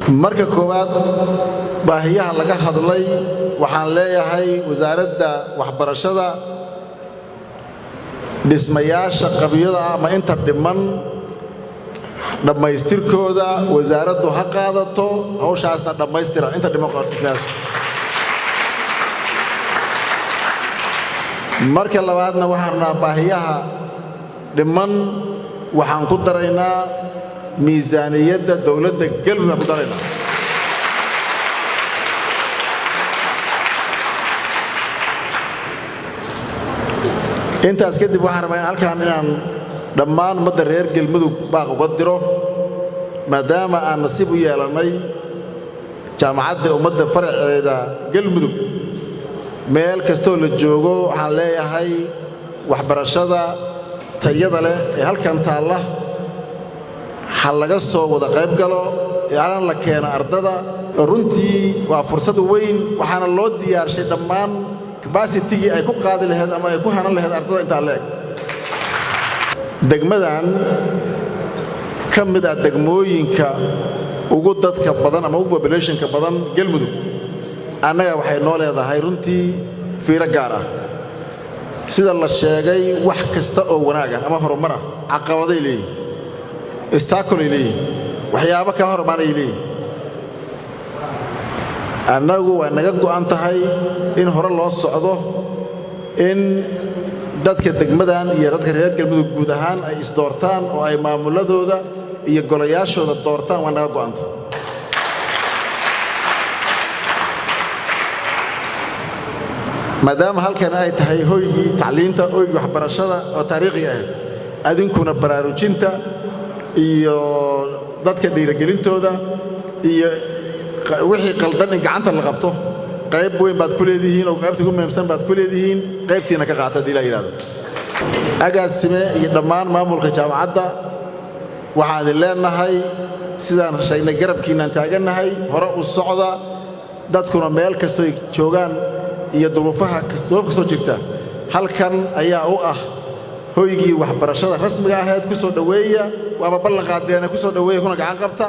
marka koowaad baahiyaha laga hadlay waxaan leeyahay wasaaradda waxbarashada dhismayaasha qabyada ama inta dhiman dhammaystirkooda wasaaraddu ha qaadato hawshaasna dhammaystira inta dhiman dhismayaasha. marka labaadna waxaan rabnaa baahiyaha dhiman waxaan ku daraynaa miisaaniyadda dowladda galmudug ku daraynaa. intaas kadib waxaan rabaa halkaan inaan dhammaan ummadda reer galmudug baaq uga diro maadaama aan nasiib u yeelannay jaamacadda ummadda faraceeda galmudug meel kastoo la joogo waxaan leeyahay waxbarashada tayada leh ee halkan taalla ha laga soo wada qayb galo ee alan la keeno ardada runtii waa fursad weyn waxaana loo diyaarshay dhammaan capacity ay ku qaadi lahayd ama ay ku hanan lahayd ardada inta leeg. degmadan ka mid ah degmooyinka ugu dadka badan ama ugu populationka badan galmudug annaga waxay noo leedahay runtii fiiro gaar ah sida la sheegay wax kasta oo wanaag ah ama horumar ah caqabaday leeyihiin istaakol leeyihiin waxyaabo ka hormaanay leeyihiin annagu waa naga go'an tahay in hore loo socdo in dadka degmadan iyo dadka reer galmudug guud ahaan ay isdoortaan oo ay maamuladooda iyo golayaashooda doortaan waa naga go'an tahay. maadaama halkan ay tahay hoygii tacliinta hoygii waxbarashada oo taariikhi ah adinkuna baraarujinta iyo dadka dhiirigelintooda iyo wixii qaldan in gacanta la qabto qayb weyn baad ku leedihiin oo qaybta ugu muhiimsan baad ku leedihiin qaybtiina ka qaata hadii la yiraahdo. agaasime iyo dhammaan maamulka jaamacadda waxaan idin leenahay sidaan sheegnay garabkiinaan taagannahay hore u socda dadkuna meel kastoo joogaan iyo duruufaha kastoo jirta halkan ayaa u ah hoygii waxbarashada rasmiga ahayd ku soo dhaweeya waaba ballan qaadeen ku soo dhaweeya kuna gacan qabta